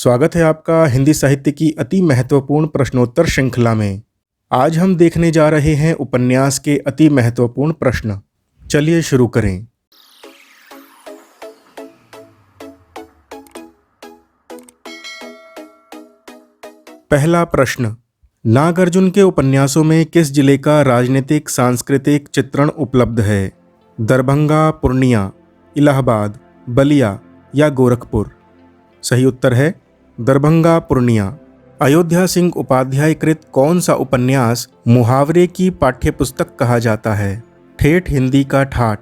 स्वागत है आपका हिंदी साहित्य की अति महत्वपूर्ण प्रश्नोत्तर श्रृंखला में। आज हम देखने जा रहे हैं उपन्यास के अति महत्वपूर्ण प्रश्न। चलिए शुरू करें। पहला प्रश्न, नागार्जुन के उपन्यासों में किस जिले का राजनीतिक सांस्कृतिक चित्रण उपलब्ध है? दरभंगा, पूर्णिया, इलाहाबाद, बलिया या गोरखपुर? सही उत्तर है दरभंगा, पूर्णिया। अयोध्या सिंह उपाध्याय कृत कौन सा उपन्यास मुहावरे की पाठ्यपुस्तक कहा जाता है? ठेठ हिंदी का ठाठ,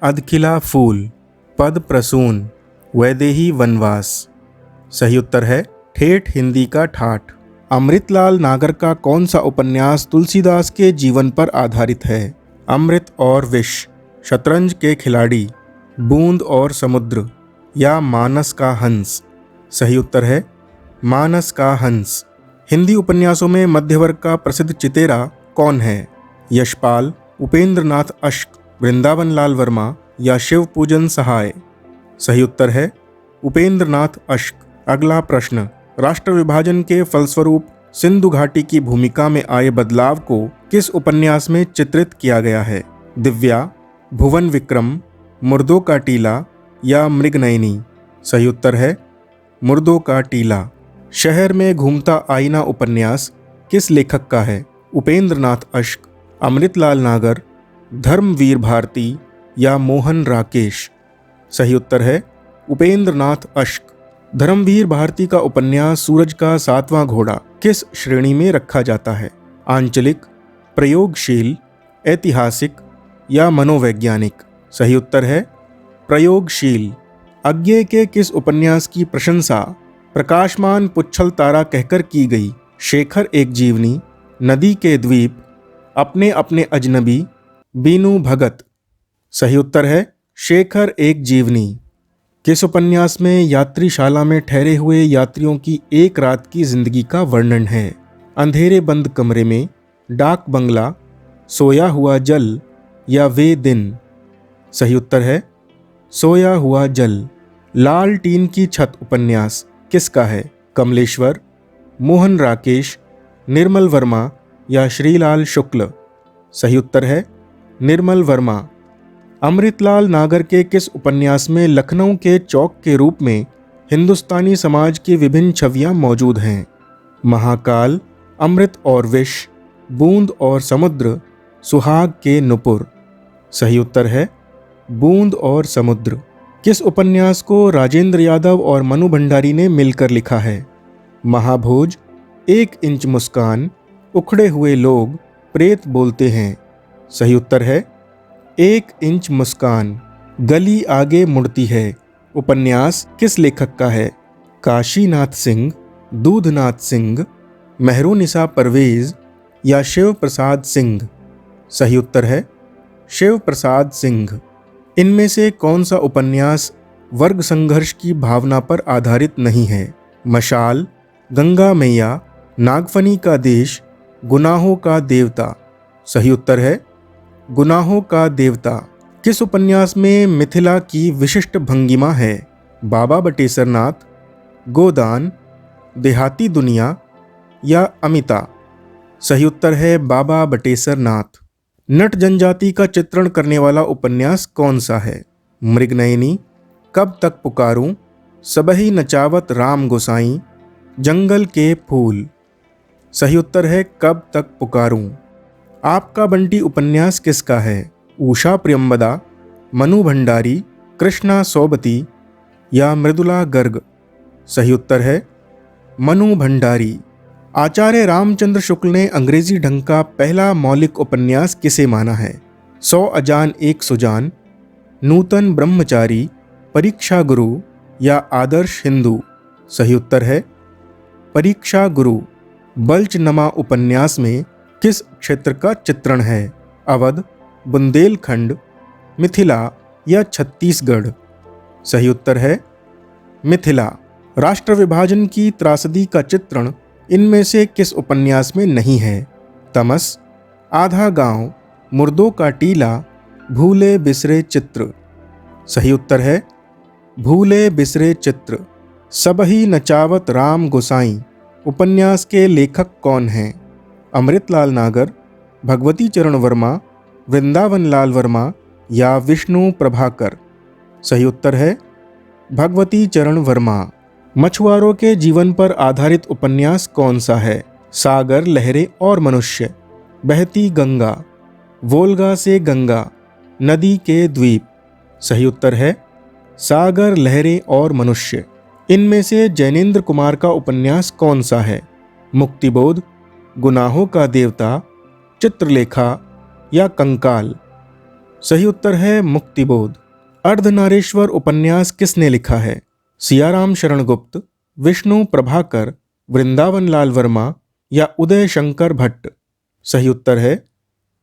अधखिला फूल, पद प्रसून, वैदेही वनवास? सही उत्तर है ठेठ हिंदी का ठाठ। अमृतलाल नागर का कौन सा उपन्यास तुलसीदास के जीवन पर आधारित है? अमृत और विष, शतरंज के खिलाड़ी, बूंद और समुद्र या मानस का हंस? सही उत्तर है मानस का हंस। हिंदी उपन्यासों में मध्य वर्ग का प्रसिद्ध चितेरा कौन है? यशपाल, उपेंद्र नाथ अश्क, वृंदावन लाल वर्मा या शिव पूजन सहाय? सही उत्तर है उपेंद्र नाथ अश्क। अगला प्रश्न, राष्ट्र विभाजन के फलस्वरूप सिंधु घाटी की भूमिका में आए बदलाव को किस उपन्यास में चित्रित किया गया है? दिव्या, भुवन विक्रम, मुर्दों का टीला या मृगनयनी? सही उत्तर है मुर्दों का टीला। शहर में घूमता आईना उपन्यास किस लेखक का है? उपेंद्र नाथ अश्क, अमृतलाल नागर, धर्मवीर भारती या मोहन राकेश? सही उत्तर है उपेंद्र नाथ अश्क। धर्मवीर भारती का उपन्यास सूरज का सातवां घोड़ा किस श्रेणी में रखा जाता है? आंचलिक, प्रयोगशील, ऐतिहासिक या मनोवैज्ञानिक? सही उत्तर है प्रयोगशील। अज्ञे के किस उपन्यास की प्रशंसा प्रकाशमान पुच्छल तारा कहकर की गई? शेखर एक जीवनी, नदी के द्वीप, अपने अपने अजनबी, बीनू भगत? सही उत्तर है शेखर एक जीवनी। किस उपन्यास में यात्रीशाला में ठहरे हुए यात्रियों की एक रात की जिंदगी का वर्णन है? अंधेरे बंद कमरे में, डाक बंगला, सोया हुआ जल या वे दिन? सही उत्तर है सोया हुआ जल। लाल टीन की छत उपन्यास किसका है? कमलेश्वर, मोहन राकेश, निर्मल वर्मा या श्रीलाल शुक्ल? सही उत्तर है निर्मल वर्मा। अमृतलाल नागर के किस उपन्यास में लखनऊ के चौक के रूप में हिंदुस्तानी समाज की विभिन्न छवियां मौजूद हैं? महाकाल, अमृत और विष, बूंद और समुद्र, सुहाग के नुपुर? सही उत्तर है बूंद और समुद्र। किस उपन्यास को राजेंद्र यादव और मनु भंडारी ने मिलकर लिखा है? महाभोज, एक इंच मुस्कान, उखड़े हुए लोग, प्रेत बोलते हैं? सही उत्तर है एक इंच मुस्कान। गली आगे मुड़ती है उपन्यास किस लेखक का है? काशीनाथ सिंह, दूधनाथ सिंह, मेहरुनिसा परवेज या शिव प्रसाद सिंह? सही उत्तर है शिव प्रसाद सिंह। इनमें से कौन सा उपन्यास वर्ग संघर्ष की भावना पर आधारित नहीं है? मशाल, गंगा मैया, नागफनी का देश, गुनाहों का देवता? सही उत्तर है गुनाहों का देवता। किस उपन्यास में मिथिला की विशिष्ट भंगिमा है? बाबा बटेसर नाथ, गोदान, देहाती दुनिया या अमिता? सही उत्तर है बाबा बटेसर नाथ। नट जनजाति का चित्रण करने वाला उपन्यास कौन सा है? मृगनयनी, कब तक पुकारूं, सबही नचावत राम गोसाई, जंगल के फूल? सही उत्तर है कब तक पुकारूं। आपका बंटी उपन्यास किसका है? उषा प्रियंबदा, मनु भंडारी, कृष्णा सोबती या मृदुला गर्ग? सही उत्तर है मनु भंडारी। आचार्य रामचंद्र शुक्ल ने अंग्रेजी ढंग का पहला मौलिक उपन्यास किसे माना है? 100 अजान एक सुजान, नूतन ब्रह्मचारी, परीक्षा गुरु या आदर्श हिंदू? सही उत्तर है परीक्षा गुरु। बल्चनमा उपन्यास में किस क्षेत्र का चित्रण है? अवध, बुंदेलखंड, मिथिला या छत्तीसगढ़? सही उत्तर है मिथिला। राष्ट्र विभाजन की त्रासदी का चित्रण इनमें से किस उपन्यास में नहीं है? तमस, आधा गांव, मुर्दों का टीला, भूले बिसरे चित्र? सही उत्तर है भूले बिसरे चित्र। सबही नचावत राम गोसाई उपन्यास के लेखक कौन हैं? अमृतलाल नागर, भगवती चरण वर्मा, वृंदावन लाल वर्मा या विष्णु प्रभाकर? सही उत्तर है भगवती चरण वर्मा। मछुआरों के जीवन पर आधारित उपन्यास कौन सा है? सागर, लहरें और मनुष्य, बहती गंगा, वोल्गा से गंगा, नदी के द्वीप? सही उत्तर है सागर, लहरें और मनुष्य। इनमें से जैनेन्द्र कुमार का उपन्यास कौन सा है? मुक्तिबोध, गुनाहों का देवता, चित्रलेखा या कंकाल? सही उत्तर है मुक्तिबोध। अर्धनारीश्वर उपन्यास किसने लिखा है? सियाराम शरण गुप्त, विष्णु प्रभाकर, वृंदावन लाल वर्मा या उदय शंकर भट्ट? सही उत्तर है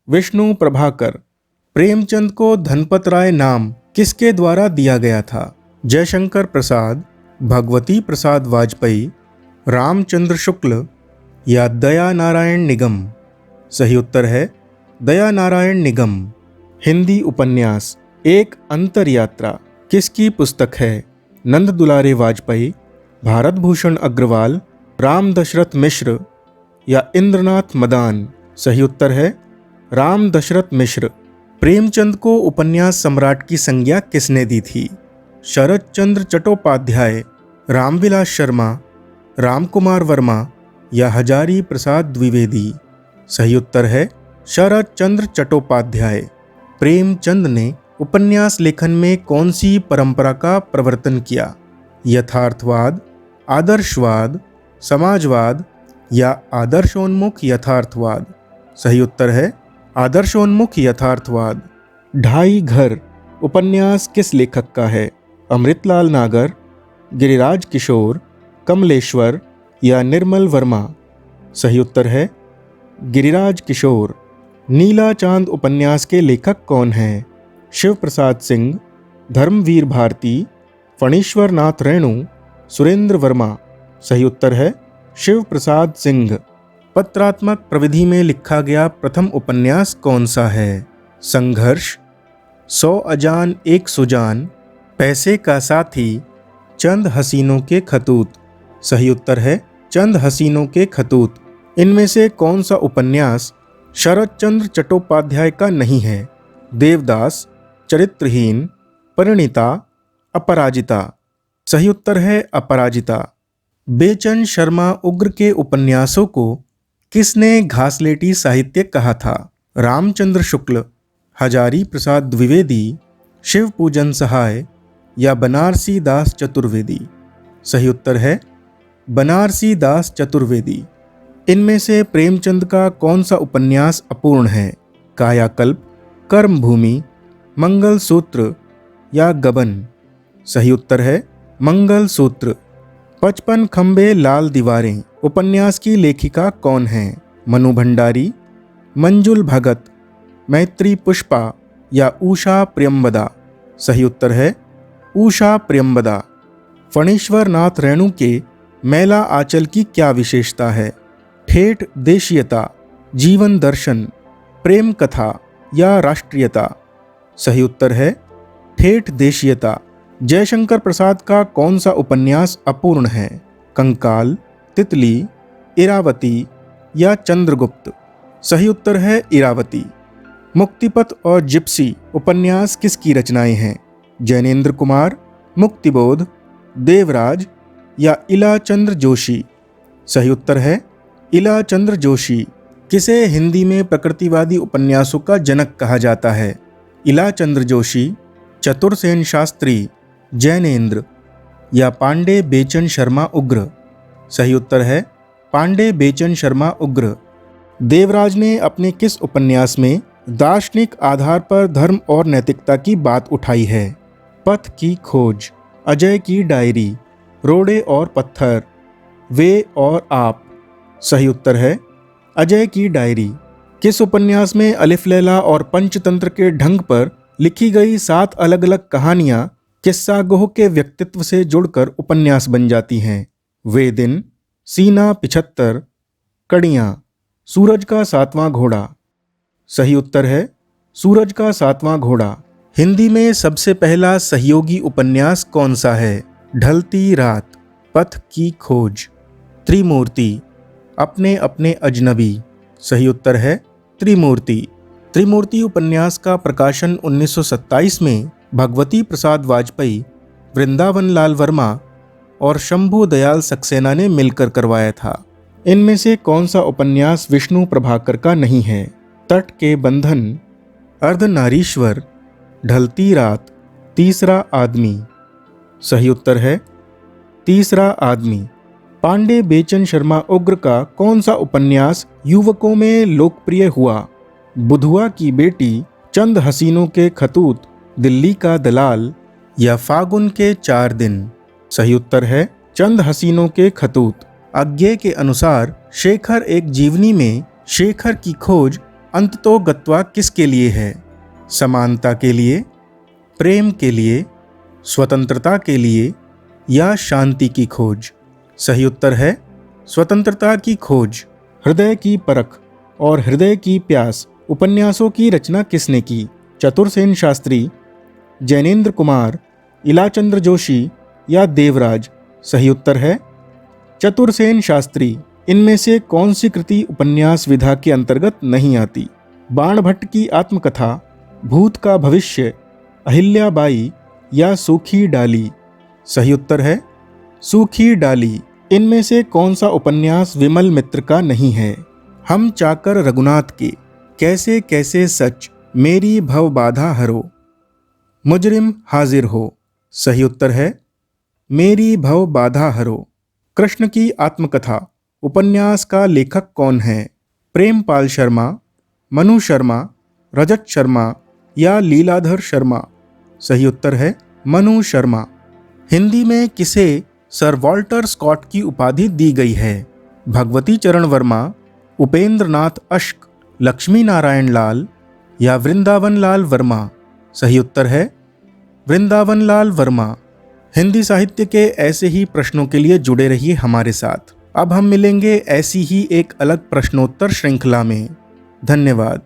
विष्णु प्रभाकर। प्रेमचंद को धनपत राय नाम किसके द्वारा दिया गया था? जयशंकर प्रसाद, भगवती प्रसाद वाजपेयी, रामचंद्र शुक्ल या दया नारायण निगम? सही उत्तर है दया नारायण निगम। हिंदी उपन्यास एक अंतरयात्रा किसकी पुस्तक है? नंद दुलारे वाजपेयी, भारत भूषण अग्रवाल, राम दशरथ मिश्र या इंद्रनाथ मदान? सही उत्तर है राम दशरथ मिश्र। प्रेमचंद को उपन्यास सम्राट की संज्ञा किसने दी थी? शरद चंद्र चट्टोपाध्याय, रामविलास शर्मा, रामकुमार वर्मा या हजारी प्रसाद द्विवेदी? सही उत्तर है शरद चंद्र चट्टोपाध्याय। प्रेमचंद ने उपन्यास लेखन में कौन सी परंपरा का प्रवर्तन किया? यथार्थवाद, आदर्शवाद, समाजवाद या आदर्शोन्मुख यथार्थवाद? सही उत्तर है आदर्शोन्मुख यथार्थवाद। ढाई घर उपन्यास किस लेखक का है? अमृतलाल नागर, गिरिराज किशोर, कमलेश्वर या निर्मल वर्मा? सही उत्तर है गिरिराज किशोर। नीला चांद उपन्यास के लेखक कौन हैं? शिव प्रसाद सिंह, धर्मवीर भारती, फणीश्वर नाथ रेणु, सुरेंद्र वर्मा? सही उत्तर है शिव प्रसाद सिंह। पत्रात्मक प्रविधि में लिखा गया प्रथम उपन्यास कौन सा है? संघर्ष, 100 अजान एक सुजान, पैसे का साथी, चंद हसीनों के खतूत? सही उत्तर है चंद हसीनों के खतूत। इनमें से कौन सा उपन्यास शरद चंद्र चट्टोपाध्याय का नहीं है? देवदास, चरित्रहीन, परिणीता, अपराजिता? सही उत्तर है अपराजिता। बेचन शर्मा उग्र के उपन्यासों को किसने घासलेटी साहित्य कहा था? रामचंद्र शुक्ल, हजारी प्रसाद द्विवेदी, शिव पूजन सहाय या बनारसी दास चतुर्वेदी? सही उत्तर है बनारसी दास चतुर्वेदी। इनमें से प्रेमचंद का कौन सा उपन्यास अपूर्ण है? कायाकल्प, कर्मभूमि, मंगलसूत्र या गबन? सही उत्तर है मंगलसूत्र। 55 खंबे लाल दीवारें उपन्यास की लेखिका कौन है? मनु भंडारी, मंजुल भगत, मैत्री पुष्पा या उषा प्रियंबदा? सही उत्तर है उषा प्रियंबदा। फणीश्वर नाथ रेणु के मैला आंचल की क्या विशेषता है? ठेठ देशीयता, जीवन दर्शन, प्रेम कथा या राष्ट्रीयता? सही उत्तर है ठेठ देशीयता। जयशंकर प्रसाद का कौन सा उपन्यास अपूर्ण है? कंकाल, तितली, इरावती या चंद्रगुप्त? सही उत्तर है इरावती। मुक्तिपथ और जिप्सी उपन्यास किसकी रचनाएं हैं? जैनेन्द्र कुमार, मुक्तिबोध, देवराज या इलाचंद्र जोशी? सही उत्तर है इलाचंद्र जोशी। किसे हिंदी में प्रकृतिवादी उपन्यासों का जनक कहा जाता है? इलाचंद्र जोशी, चतुरसेन शास्त्री, जैनेन्द्र या पांडे बेचन शर्मा उग्र? सही उत्तर है पांडे बेचन शर्मा उग्र। देवराज ने अपने किस उपन्यास में दार्शनिक आधार पर धर्म और नैतिकता की बात उठाई है? पथ की खोज, अजय की डायरी, रोड़े और पत्थर, वे और आप? सही उत्तर है अजय की डायरी। किस उपन्यास में अलिफ लैला और पंचतंत्र के ढंग पर लिखी गई 7 अलग अलग कहानियां किस्सागोह के व्यक्तित्व से जुड़कर उपन्यास बन जाती हैं? वे दिन, सीना 75, कड़ियाँ, सूरज का 7वां घोड़ा? सही उत्तर है सूरज का 7वां घोड़ा। हिंदी में सबसे पहला सहयोगी उपन्यास कौन सा है? ढलती रात, पथ की खोज। त्रिमूर्ति, अपने अपने अजनबी। सही उत्तर है त्रिमूर्ति। त्रिमूर्ति उपन्यास का प्रकाशन 1927 में भगवती प्रसाद वाजपेयी, वृंदावन लाल वर्मा और शंभू दयाल सक्सेना ने मिलकर करवाया था। इनमें से कौन सा उपन्यास विष्णु प्रभाकर का नहीं है? तट के बंधन, अर्धनारीश्वर, ढलती रात, तीसरा आदमी। सही उत्तर है तीसरा आदमी। पांडे बेचन शर्मा उग्र का कौन सा उपन्यास युवकों में लोकप्रिय हुआ? बुधुआ की बेटी, चंद हसीनों के खतूत, दिल्ली का दलाल या फागुन के 4 दिन। सही उत्तर है चंद हसीनों के खतूत। अज्ञे के अनुसार शेखर एक जीवनी में शेखर की खोज अंततोगत्वा किसके लिए है? समानता के लिए, प्रेम के लिए, स्वतंत्रता के लिए या शांति की खोज? सही उत्तर है स्वतंत्रता की खोज। हृदय की परख और हृदय की प्यास उपन्यासों की रचना किसने की? चतुरसेन शास्त्री, जैनेन्द्र कुमार, इलाचंद्र जोशी या देवराज? सही उत्तर है चतुरसेन शास्त्री। इनमें से कौन सी कृति उपन्यास विधा के अंतर्गत नहीं आती? बाणभट्ट की आत्मकथा, भूत का भविष्य, अहिल्याबाई या सूखी डाली? सही उत्तर है सूखी डाली। इनमें से कौन सा उपन्यास विमल मित्र का नहीं है? हम चाकर रघुनाथ के, कैसे कैसे सच, मेरी भव बाधा हरो, मुजरिम हाजिर हो? सही उत्तर है मेरी भव बाधा हरो। कृष्ण की आत्मकथा उपन्यास का लेखक कौन है? प्रेमपाल शर्मा, मनु शर्मा, रजत शर्मा या लीलाधर शर्मा? सही उत्तर है मनु शर्मा। हिंदी में किसे सर वॉल्टर स्कॉट की उपाधि दी गई है? भगवती चरण वर्मा, उपेंद्र नाथ अश्क, लक्ष्मी नारायण लाल या वृंदावन लाल वर्मा? सही उत्तर है वृंदावन लाल वर्मा। हिंदी साहित्य के ऐसे ही प्रश्नों के लिए जुड़े रहिए हमारे साथ। अब हम मिलेंगे ऐसी ही एक अलग प्रश्नोत्तर श्रृंखला में। धन्यवाद।